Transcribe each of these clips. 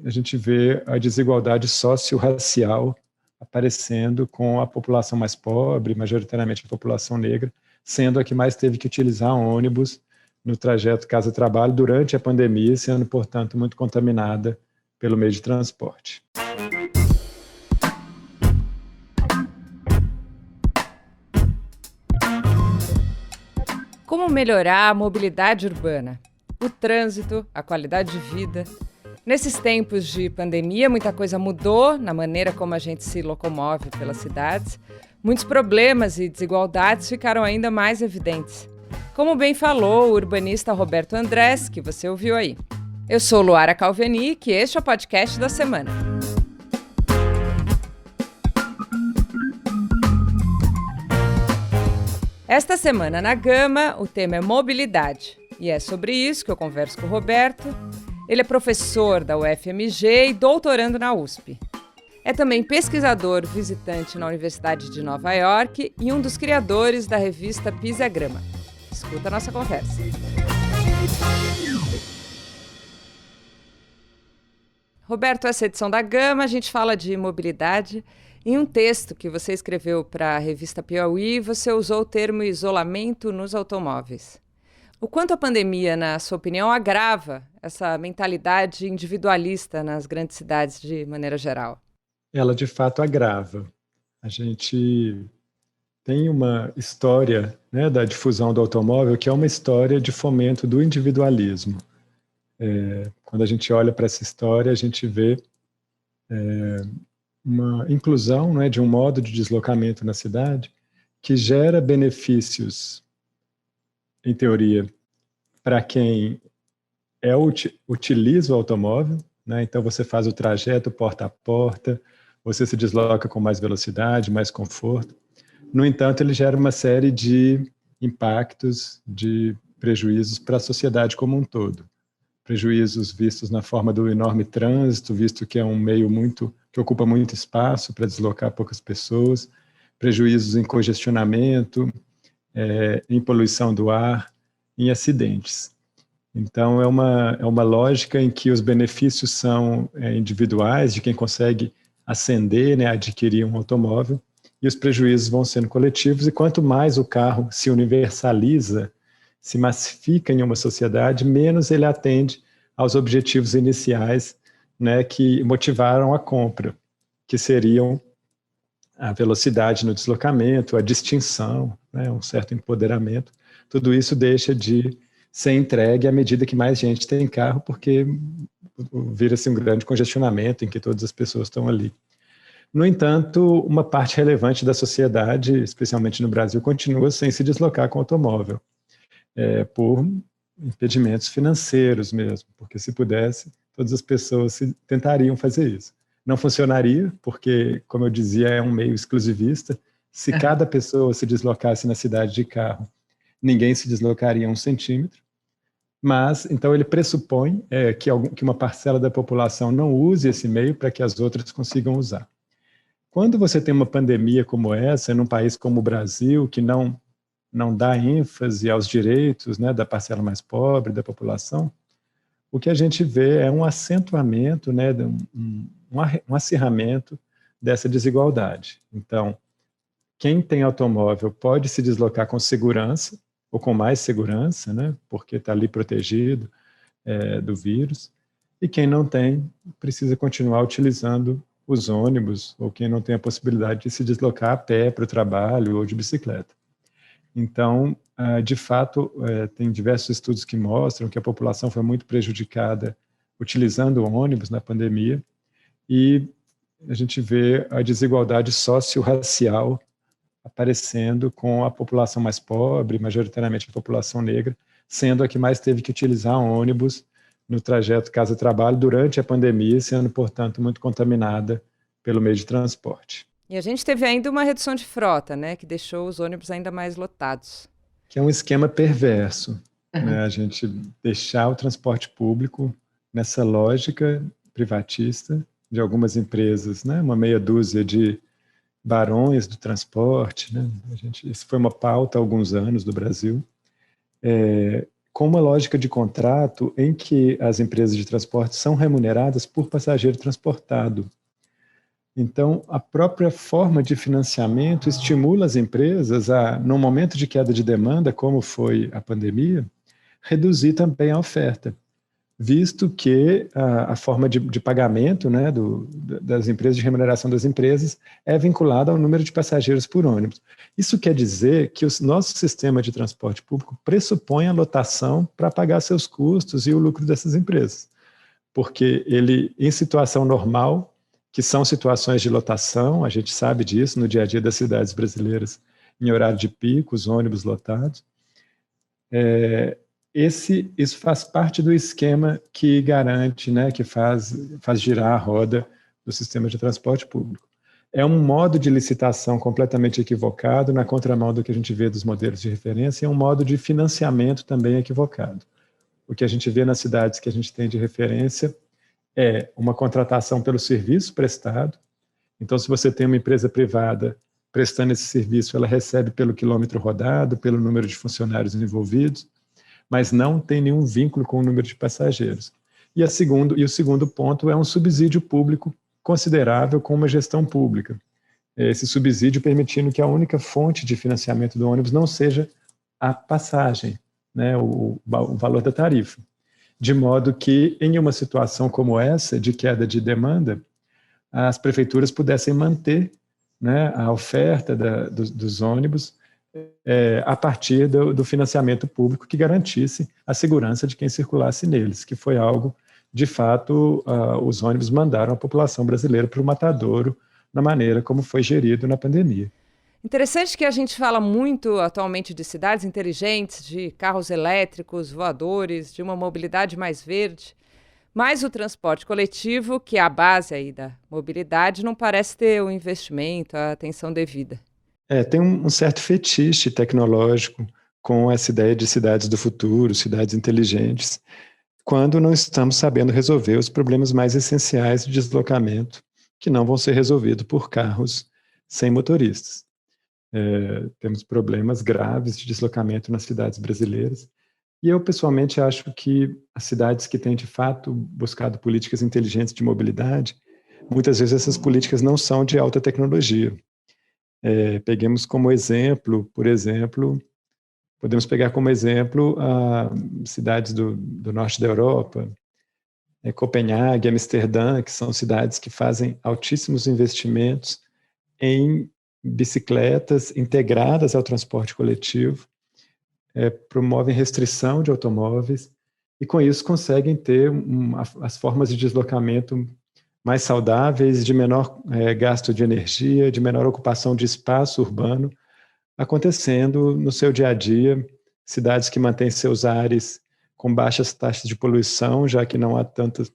a gente vê a desigualdade socio-racial aparecendo com a população mais pobre, majoritariamente a população negra, sendo a que mais teve que utilizar ônibus no trajeto casa-trabalho durante a pandemia, sendo, portanto, muito contaminada pelo meio de transporte. Como melhorar a mobilidade urbana? O trânsito, a qualidade de vida. Nesses tempos de pandemia, muita coisa mudou na maneira como a gente se locomove pelas cidades. Muitos problemas e desigualdades ficaram ainda mais evidentes. Como bem falou o urbanista Roberto Andrés, que você ouviu aí. Eu sou Luara Calvenic e este é o podcast da semana. Esta semana na Gama, o tema é mobilidade. E é sobre isso que eu converso com o Roberto. Ele é professor da UFMG e doutorando na USP. É também pesquisador visitante na Universidade de Nova York e um dos criadores da revista Pisa Grama. Escuta a nossa conversa. Roberto, essa edição da Gama, a gente fala de mobilidade. Em um texto que você escreveu para a revista Piauí, você usou o termo isolamento nos automóveis. O quanto a pandemia, na sua opinião, agrava essa mentalidade individualista nas grandes cidades de maneira geral? Ela, de fato, agrava. A gente tem uma história, né, da difusão do automóvel que é uma história de fomento do individualismo. Quando a gente olha para essa história, a gente vê uma inclusão, né, de um modo de deslocamento na cidade que gera benefícios, em teoria, para quem utiliza o automóvel, né? Então você faz o trajeto porta a porta, você se desloca com mais velocidade, mais conforto. No entanto, ele gera uma série de impactos, de prejuízos para a sociedade como um todo. Prejuízos vistos na forma do enorme trânsito, visto que é um meio que ocupa muito espaço para deslocar poucas pessoas, prejuízos em congestionamento, em poluição do ar, em acidentes. Então, é uma lógica em que os benefícios são individuais, de quem consegue ascender, né, adquirir um automóvel, e os prejuízos vão sendo coletivos, e quanto mais o carro se universaliza, se massifica em uma sociedade, menos ele atende aos objetivos iniciais, né, que motivaram a compra, que seriam a velocidade no deslocamento, a distinção, né, um certo empoderamento. Tudo isso deixa de ser entregue à medida que mais gente tem carro, porque vira-se um grande congestionamento em que todas as pessoas estão ali. No entanto, uma parte relevante da sociedade, especialmente no Brasil, continua sem se deslocar com automóvel, por impedimentos financeiros mesmo, porque se pudesse, todas as pessoas tentariam fazer isso. Não funcionaria, porque, como eu dizia, é um meio exclusivista. Se cada pessoa se deslocasse na cidade de carro, ninguém se deslocaria 1 centímetro, mas então ele pressupõe que uma parcela da população não use esse meio para que as outras consigam usar. Quando você tem uma pandemia como essa, num país como o Brasil, que não dá ênfase aos direitos, né, da parcela mais pobre da população, o que a gente vê é um acentuamento, né, um acirramento dessa desigualdade. Então, quem tem automóvel pode se deslocar com segurança, ou com mais segurança, né, porque está ali protegido do vírus, e quem não tem precisa continuar utilizando os ônibus, ou quem não tem a possibilidade de se deslocar a pé para o trabalho ou de bicicleta. Então, de fato, tem diversos estudos que mostram que a população foi muito prejudicada utilizando o ônibus na pandemia, e a gente vê a desigualdade socio-racial aparecendo com a população mais pobre, majoritariamente a população negra, sendo a que mais teve que utilizar ônibus no trajeto casa-trabalho durante a pandemia, sendo, portanto, muito contaminada pelo meio de transporte. E a gente teve ainda uma redução de frota, né, que deixou os ônibus ainda mais lotados. Que é um esquema perverso, né, a gente deixar o transporte público nessa lógica privatista de algumas empresas, né, uma meia dúzia de barões do transporte, né? Isso foi uma pauta há alguns anos do Brasil, com uma lógica de contrato em que as empresas de transporte são remuneradas por passageiro transportado. Então, a própria forma de financiamento estimula as empresas a, no momento de queda de demanda, como foi a pandemia, reduzir também a oferta, visto que a forma de pagamento, né, das empresas, de remuneração das empresas, é vinculada ao número de passageiros por ônibus. Isso quer dizer que o nosso sistema de transporte público pressupõe a lotação para pagar seus custos e o lucro dessas empresas, porque ele, em situação normal, que são situações de lotação, a gente sabe disso no dia a dia das cidades brasileiras, em horário de pico, os ônibus lotados, isso faz parte do esquema que garante, né, que faz girar a roda do sistema de transporte público. É um modo de licitação completamente equivocado, na contramão do que a gente vê dos modelos de referência, e é um modo de financiamento também equivocado. O que a gente vê nas cidades que a gente tem de referência é uma contratação pelo serviço prestado. Então, se você tem uma empresa privada prestando esse serviço, ela recebe pelo quilômetro rodado, pelo número de funcionários envolvidos, mas não tem nenhum vínculo com o número de passageiros. E o segundo ponto é um subsídio público considerável com uma gestão pública. Esse subsídio permitindo que a única fonte de financiamento do ônibus não seja a passagem, né, o valor da tarifa. De modo que, em uma situação como essa, de queda de demanda, as prefeituras pudessem manter, né, a oferta dos ônibus a partir do financiamento público que garantisse a segurança de quem circulasse neles, que foi algo, de fato, os ônibus mandaram a população brasileira para o matadouro na maneira como foi gerido na pandemia. Interessante que a gente fala muito atualmente de cidades inteligentes, de carros elétricos, voadores, de uma mobilidade mais verde, mas o transporte coletivo, que é a base aí da mobilidade, não parece ter o investimento, a atenção devida. Tem um certo fetiche tecnológico com essa ideia de cidades do futuro, cidades inteligentes, quando não estamos sabendo resolver os problemas mais essenciais de deslocamento, que não vão ser resolvidos por carros sem motoristas. Temos problemas graves de deslocamento nas cidades brasileiras, e eu pessoalmente acho que as cidades que têm de fato buscado políticas inteligentes de mobilidade, muitas vezes essas políticas não são de alta tecnologia. Peguemos como exemplo, por exemplo, podemos pegar como exemplo cidades do norte da Europa, Copenhague, Amsterdã, que são cidades que fazem altíssimos investimentos em bicicletas integradas ao transporte coletivo, promovem restrição de automóveis e, com isso, conseguem ter as formas de deslocamento mais saudáveis, de menor gasto de energia, de menor ocupação de espaço urbano, acontecendo no seu dia a dia, cidades que mantêm seus ares com baixas taxas de poluição, já que não há tantos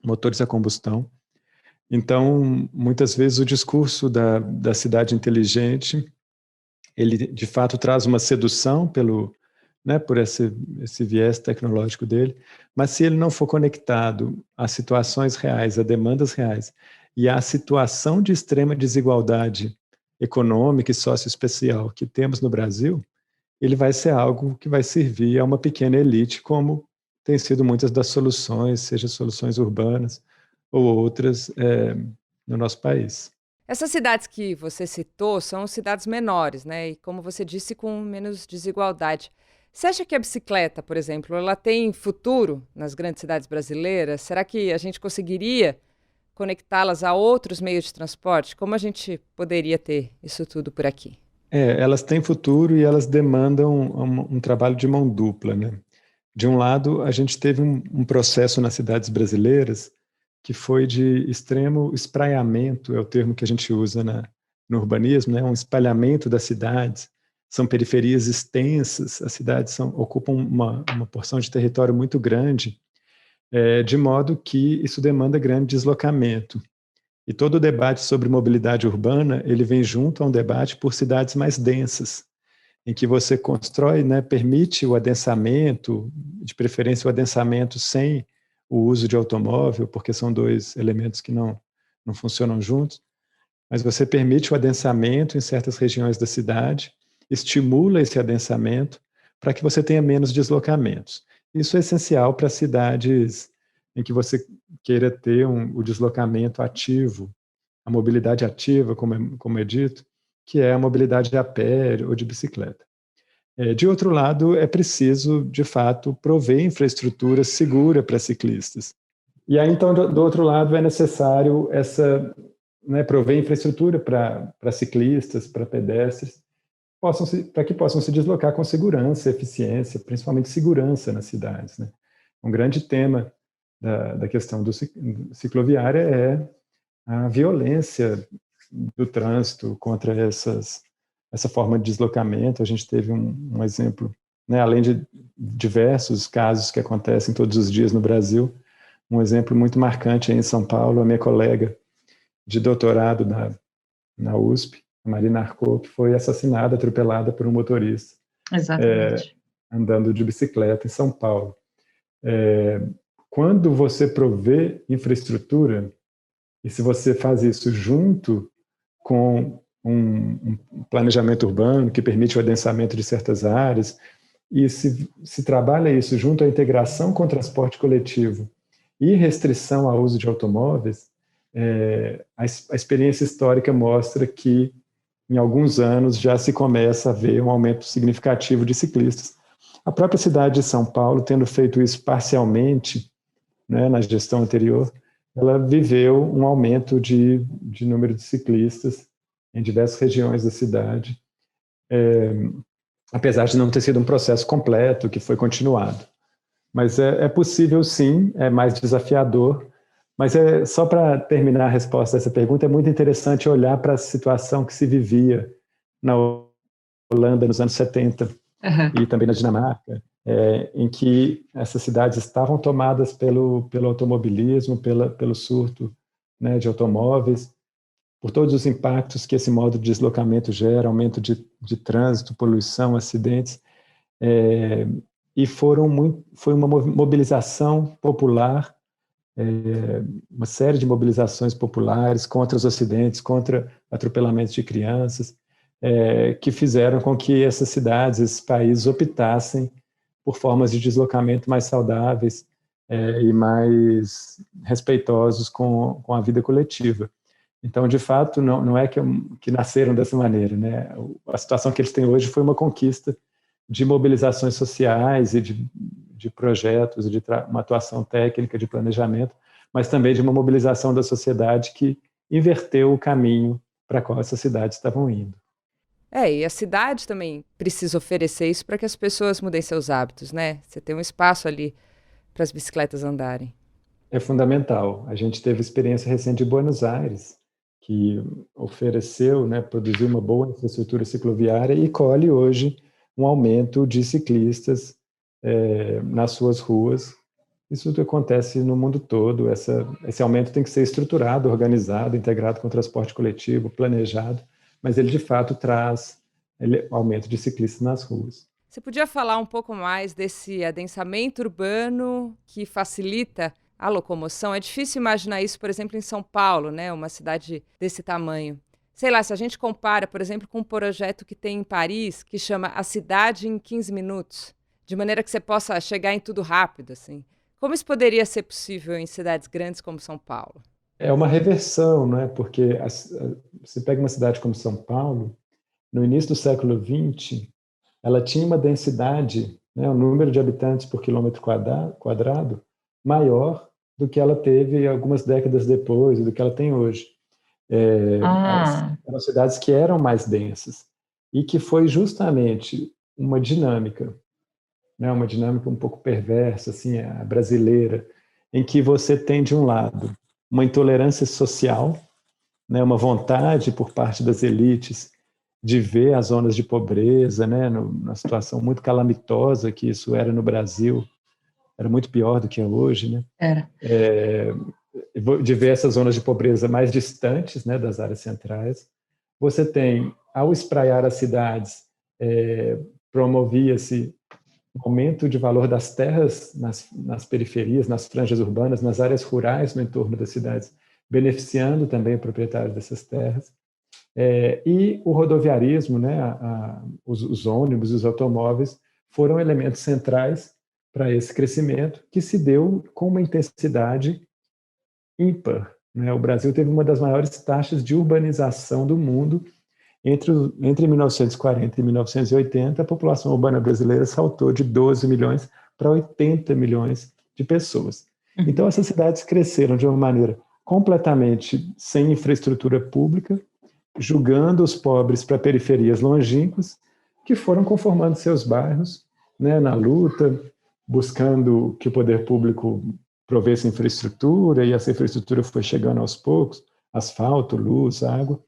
motores a combustão. Então, muitas vezes o discurso da cidade inteligente, ele de fato traz uma sedução por esse viés tecnológico dele, mas se ele não for conectado a situações reais, a demandas reais, e à situação de extrema desigualdade econômica e socioespacial que temos no Brasil, ele vai ser algo que vai servir a uma pequena elite, como tem sido muitas das soluções, seja soluções urbanas ou outras no nosso país. Essas cidades que você citou são cidades menores, né? E como você disse, com menos desigualdade. Você acha que a bicicleta, por exemplo, ela tem futuro nas grandes cidades brasileiras? Será que a gente conseguiria conectá-las a outros meios de transporte? Como a gente poderia ter isso tudo por aqui? Elas têm futuro e elas demandam um trabalho de mão dupla, né? De um lado, a gente teve um processo nas cidades brasileiras que foi de extremo espraiamento, é o termo que a gente usa no urbanismo, né? Um espalhamento das cidades. São periferias extensas, as cidades ocupam uma porção de território muito grande, de modo que isso demanda grande deslocamento. E todo o debate sobre mobilidade urbana, ele vem junto a um debate por cidades mais densas, em que você constrói, né, permite o adensamento, de preferência o adensamento sem o uso de automóvel, porque são dois elementos que não funcionam juntos, mas você permite o adensamento em certas regiões da cidade, estimula esse adensamento para que você tenha menos deslocamentos. Isso é essencial para cidades em que você queira ter o deslocamento ativo, a mobilidade ativa, como é dito, que é a mobilidade a pé ou de bicicleta. De outro lado, é preciso, de fato, prover infraestrutura segura para ciclistas. E aí, então, do outro lado, é necessário prover infraestrutura para ciclistas, para pedestres, para que possam se deslocar com segurança, eficiência, principalmente segurança nas cidades, né? Um grande tema da questão do cicloviária é a violência do trânsito contra essa forma de deslocamento. A gente teve um exemplo, né, além de diversos casos que acontecem todos os dias no Brasil, um exemplo muito marcante aí em São Paulo, a minha colega de doutorado na USP, a Marina Arcot, que foi assassinada, atropelada por um motorista. Exatamente. Andando de bicicleta em São Paulo. Quando você provê infraestrutura, e se você faz isso junto com um planejamento urbano que permite o adensamento de certas áreas, e se trabalha isso junto à integração com o transporte coletivo e restrição ao uso de automóveis, a experiência histórica mostra que, em alguns anos, já se começa a ver um aumento significativo de ciclistas. A própria cidade de São Paulo, tendo feito isso parcialmente, né, na gestão anterior, ela viveu um aumento de número de ciclistas em diversas regiões da cidade, apesar de não ter sido um processo completo, que foi continuado. Mas é possível, sim, é mais desafiador. Mas só para terminar a resposta a essa pergunta, é muito interessante olhar para a situação que se vivia na Holanda nos anos 70 e também na Dinamarca, em que essas cidades estavam tomadas pelo automobilismo, pelo surto, né, de automóveis, por todos os impactos que esse modo de deslocamento gera, aumento de trânsito, poluição, acidentes, e foi uma mobilização popular, uma série de mobilizações populares contra os acidentes, contra atropelamentos de crianças, que fizeram com que essas cidades, esses países optassem por formas de deslocamento mais saudáveis e mais respeitosos com a vida coletiva. Então, de fato, não é que nasceram dessa maneira, né? A situação que eles têm hoje foi uma conquista de mobilizações sociais e de projetos, de uma atuação técnica, de planejamento, mas também de uma mobilização da sociedade que inverteu o caminho para qual essas cidades estavam indo. E a cidade também precisa oferecer isso para que as pessoas mudem seus hábitos, né? Você tem um espaço ali para as bicicletas andarem. É fundamental. A gente teve experiência recente de Buenos Aires, que ofereceu, né, produziu uma boa infraestrutura cicloviária e colhe hoje um aumento de ciclistas nas suas ruas. Isso acontece no mundo todo. Esse aumento tem que ser estruturado, organizado, integrado com o transporte coletivo, planejado, mas ele de fato traz aumento de ciclistas nas ruas. Você podia falar um pouco mais desse adensamento urbano que facilita a locomoção? É difícil imaginar isso, por exemplo, em São Paulo, né? Uma cidade desse tamanho. Sei lá, se a gente compara, por exemplo, com um projeto que tem em Paris, que chama A Cidade em 15 Minutos, de maneira que você possa chegar em tudo rápido, assim. Como isso poderia ser possível em cidades grandes como São Paulo? É uma reversão, não é? Porque você pega uma cidade como São Paulo, no início do século XX, ela tinha uma densidade, né, um número de habitantes por quilômetro quadrado maior do que ela teve algumas décadas depois, do que ela tem hoje. Eram cidades que eram mais densas e que foi justamente uma dinâmica, né, uma dinâmica um pouco perversa, assim, a brasileira, em que você tem, de um lado, uma intolerância social, né, uma vontade por parte das elites de ver as zonas de pobreza, né, numa situação muito calamitosa que isso era no Brasil, era muito pior do que é hoje, né? Era. De ver essas zonas de pobreza mais distantes, né, das áreas centrais. Você tem, ao espraiar as cidades, promovia-se um aumento de valor das terras nas periferias, nas franjas urbanas, nas áreas rurais no entorno das cidades, beneficiando também o proprietário dessas terras. E o rodoviarismo, né, os ônibus, os automóveis, foram elementos centrais para esse crescimento, que se deu com uma intensidade ímpar, né? O Brasil teve uma das maiores taxas de urbanização do mundo. Entre 1940 e 1980, a população urbana brasileira saltou de 12 milhões para 80 milhões de pessoas. Então, essas cidades cresceram de uma maneira completamente sem infraestrutura pública, jogando os pobres para periferias longínquas, que foram conformando seus bairros, né, na luta, buscando que o poder público provesse infraestrutura, e essa infraestrutura foi chegando aos poucos, asfalto, luz, água,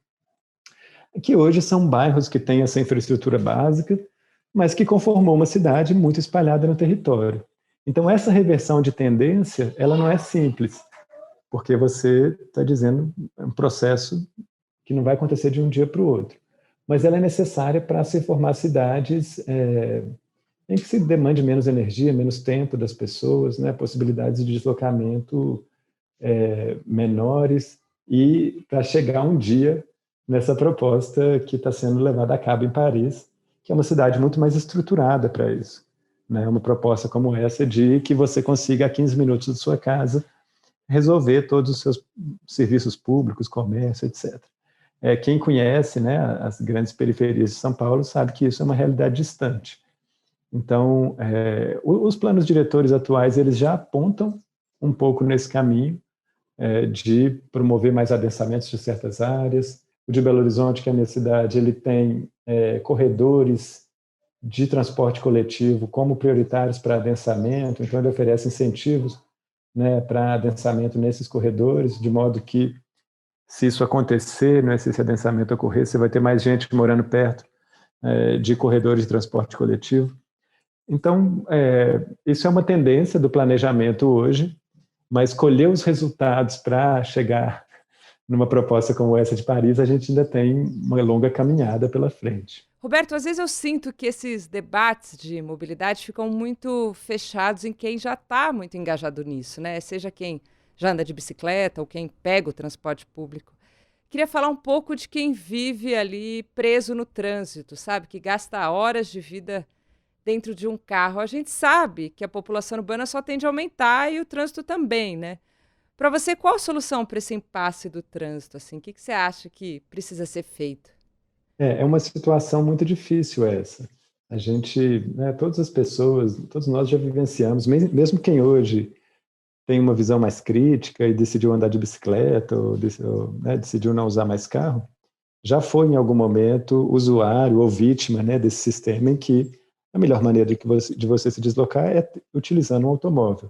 que hoje são bairros que têm essa infraestrutura básica, mas que conformou uma cidade muito espalhada no território. Então, essa reversão de tendência, ela não é simples, porque você está dizendo um processo que não vai acontecer de um dia para o outro, mas ela é necessária para se formar cidades em que se demande menos energia, menos tempo das pessoas, né, possibilidades de deslocamento menores, e para chegar um dia nessa proposta que está sendo levada a cabo em Paris, que é uma cidade muito mais estruturada para isso, né? Uma proposta como essa de que você consiga, a 15 minutos de sua casa, resolver todos os seus serviços públicos, comércio, etc. Quem conhece, né, as grandes periferias de São Paulo sabe que isso é uma realidade distante. Então, os planos diretores atuais, eles já apontam um pouco nesse caminho de promover mais adensamentos de certas áreas. O de Belo Horizonte, que é a minha cidade, ele tem corredores de transporte coletivo como prioritários para adensamento, então ele oferece incentivos, né, para adensamento nesses corredores, de modo que, se isso acontecer, né, se esse adensamento ocorrer, você vai ter mais gente morando perto de corredores de transporte coletivo. Então, isso é uma tendência do planejamento hoje, mas colher os resultados para chegar numa proposta como essa de Paris, a gente ainda tem uma longa caminhada pela frente. Roberto, às vezes eu sinto que esses debates de mobilidade ficam muito fechados em quem já está muito engajado nisso, né? Seja quem já anda de bicicleta ou quem pega o transporte público. Queria falar um pouco de quem vive ali preso no trânsito, sabe? Que gasta horas de vida dentro de um carro. A gente sabe que a população urbana só tende a aumentar e o trânsito também, né? Para você, qual a solução para esse impasse do trânsito? Assim? O que você acha que precisa ser feito? É uma situação muito difícil essa. A gente, né, todas as pessoas, todos nós já vivenciamos, mesmo quem hoje tem uma visão mais crítica e decidiu andar de bicicleta ou decidiu não usar mais carro, já foi em algum momento usuário ou vítima, né, desse sistema em que a melhor maneira de você se deslocar é utilizando um automóvel.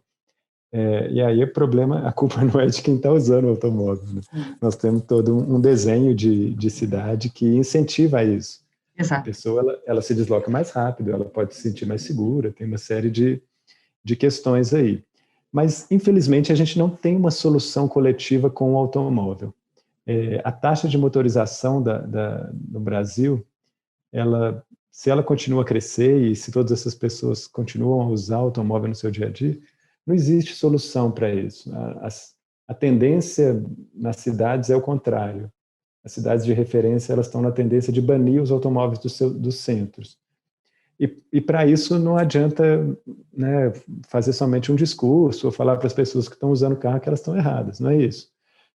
E aí a culpa não é de quem está usando o automóvel, né? Nós temos todo um desenho de cidade que incentiva isso. Exato. A pessoa ela se desloca mais rápido, ela pode se sentir mais segura, tem uma série de questões aí. Mas, infelizmente, a gente não tem uma solução coletiva com o automóvel. A taxa de motorização no Brasil, se ela continua a crescer e se todas essas pessoas continuam a usar o automóvel no seu dia a dia, não existe solução para isso. A tendência nas cidades é o contrário. As cidades de referência, elas estão na tendência de banir os automóveis dos centros. E para isso não adianta, né, fazer somente um discurso ou falar para as pessoas que estão usando o carro que elas estão erradas. Não é isso.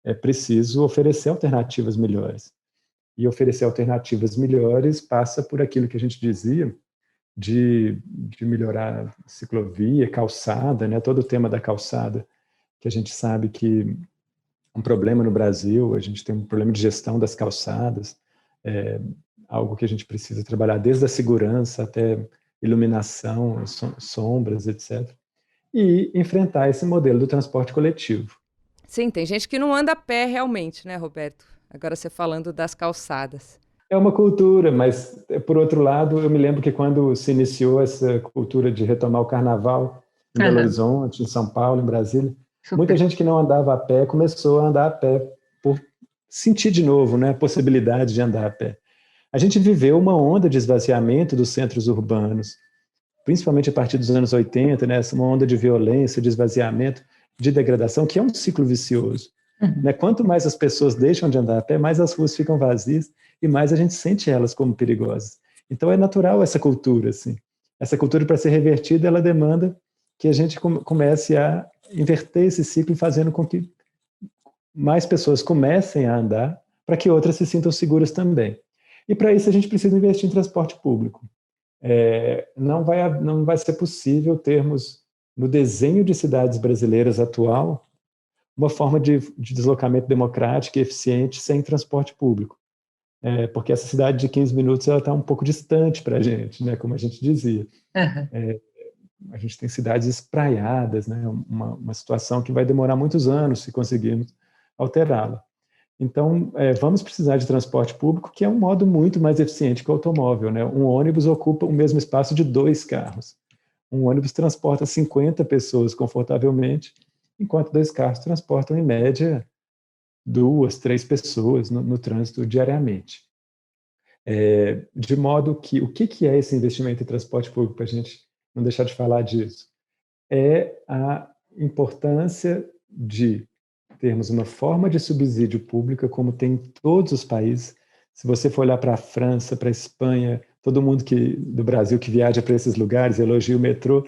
É preciso oferecer alternativas melhores. E oferecer alternativas melhores passa por aquilo que a gente dizia, de melhorar ciclovia, calçada, né? Todo o tema da calçada, que a gente sabe que é um problema no Brasil, a gente tem um problema de gestão das calçadas, algo que a gente precisa trabalhar desde a segurança até iluminação, sombras, etc. E enfrentar esse modelo do transporte coletivo. Sim, tem gente que não anda a pé realmente, né, Roberto? Agora você falando das calçadas. É uma cultura, mas, por outro lado, eu me lembro que quando se iniciou essa cultura de retomar o carnaval em Belo Horizonte, em São Paulo, em Brasília, muita gente que não andava a pé começou a andar a pé por sentir de novo, né, a possibilidade de andar a pé. A gente viveu uma onda de esvaziamento dos centros urbanos, principalmente a partir dos anos 80, né, uma onda de violência, de esvaziamento, de degradação, que é um ciclo vicioso. Né? Quanto mais as pessoas deixam de andar a pé, mais as ruas ficam vazias e mais a gente sente elas como perigosas. Então é natural essa cultura, assim. essa cultura, para ser revertida, ela demanda que a gente comece a inverter esse ciclo, fazendo com que mais pessoas comecem a andar, para que outras se sintam seguras também. E para isso a gente precisa investir em transporte público. Não vai ser possível termos, no desenho de cidades brasileiras atual, uma forma de deslocamento democrático e eficiente sem transporte público. Porque essa cidade de 15 minutos está um pouco distante para a gente, né, como a gente dizia. Uhum. A gente tem cidades espraiadas, né, uma situação que vai demorar muitos anos se conseguirmos alterá-la. Então, vamos precisar de transporte público, que é um modo muito mais eficiente que o automóvel, né? Um ônibus ocupa o mesmo espaço de 2 carros. Um ônibus transporta 50 pessoas confortavelmente, enquanto 2 carros transportam, em média, 2, 3 pessoas no trânsito diariamente. De modo que, o que é esse investimento em transporte público, para a gente não deixar de falar disso? É a importância de termos uma forma de subsídio pública, como tem em todos os países. Se você for olhar para a França, para a Espanha, todo mundo do Brasil que viaja para esses lugares elogia o metrô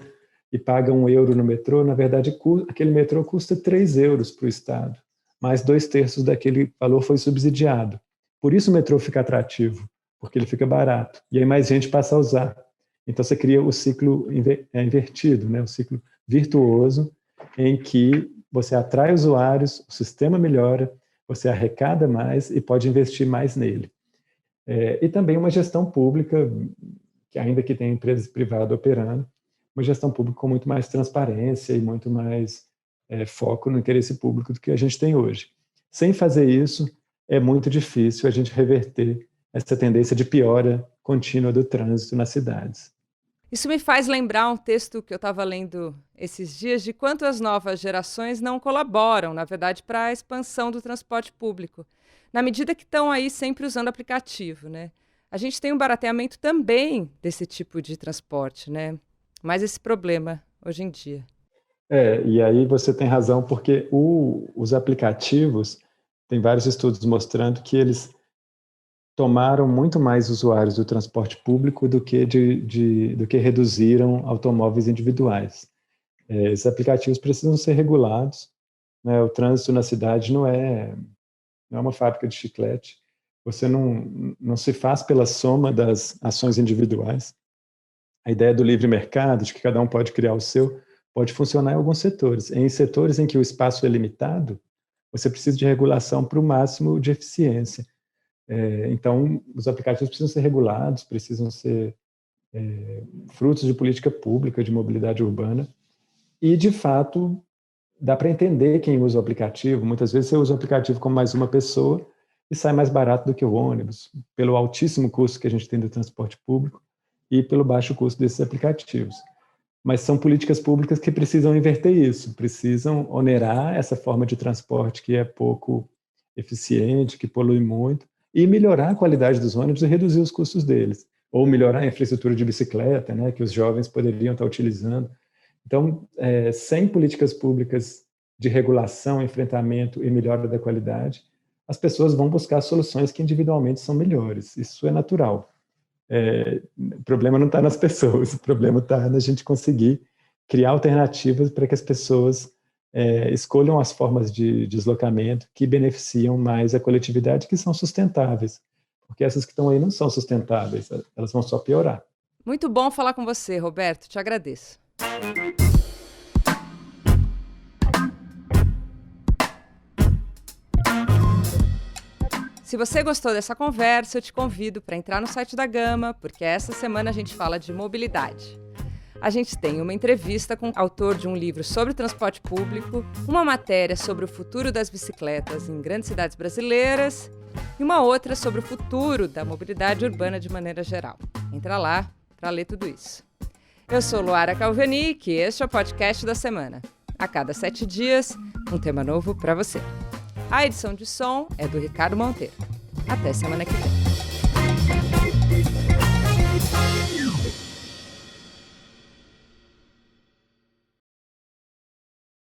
e paga €1 no metrô, na verdade, aquele metrô custa €3 para o Estado, mais 2/3 daquele valor foi subsidiado. Por isso o metrô fica atrativo, porque ele fica barato, e aí mais gente passa a usar. Então você cria o ciclo invertido, né? O ciclo virtuoso, em que você atrai usuários, o sistema melhora, você arrecada mais e pode investir mais nele. E também uma gestão pública, que ainda que tenha empresas privadas operando, uma gestão pública com muito mais transparência e muito mais foco no interesse público do que a gente tem hoje. Sem fazer isso, é muito difícil a gente reverter essa tendência de piora contínua do trânsito nas cidades. Isso me faz lembrar um texto que eu estava lendo esses dias, de quanto as novas gerações não colaboram, na verdade, para a expansão do transporte público, na medida que estão aí sempre usando aplicativo, né? A gente tem um barateamento também desse tipo de transporte, né? Mais esse problema hoje em dia. E aí você tem razão, porque os aplicativos, tem vários estudos mostrando que eles tomaram muito mais usuários do transporte público do que reduziram automóveis individuais. Esses aplicativos precisam ser regulados, né? O trânsito na cidade não é uma fábrica de chiclete. Você não se faz pela soma das ações individuais. A ideia do livre mercado, de que cada um pode criar o seu, pode funcionar em alguns setores. Em setores em que o espaço é limitado, você precisa de regulação para o máximo de eficiência. Então, os aplicativos precisam ser regulados, precisam ser frutos de política pública de mobilidade urbana. E, de fato, dá para entender quem usa o aplicativo. Muitas vezes você usa o aplicativo como mais uma pessoa e sai mais barato do que o ônibus, pelo altíssimo custo que a gente tem do transporte público e pelo baixo custo desses aplicativos. Mas são políticas públicas que precisam inverter isso, precisam onerar essa forma de transporte que é pouco eficiente, que polui muito, e melhorar a qualidade dos ônibus e reduzir os custos deles. Ou melhorar a infraestrutura de bicicleta, né, que os jovens poderiam estar utilizando. Então, sem políticas públicas de regulação, enfrentamento e melhora da qualidade, as pessoas vão buscar soluções que individualmente são melhores. Isso é natural. O problema não está nas pessoas, o problema está na gente conseguir criar alternativas para que as pessoas escolham as formas de deslocamento que beneficiam mais a coletividade, que são sustentáveis. Porque essas que estão aí não são sustentáveis, elas vão só piorar. Muito bom falar com você, Roberto. Te agradeço. Se você gostou dessa conversa, eu te convido para entrar no site da Gama, porque essa semana a gente fala de mobilidade. A gente tem uma entrevista com o autor de um livro sobre transporte público, uma matéria sobre o futuro das bicicletas em grandes cidades brasileiras e uma outra sobre o futuro da mobilidade urbana de maneira geral. Entra lá para ler tudo isso. Eu sou Luara Calvenic e este é o podcast da semana. A cada 7 dias, um tema novo para você. A edição de som é do Ricardo Monteiro. Até semana que vem.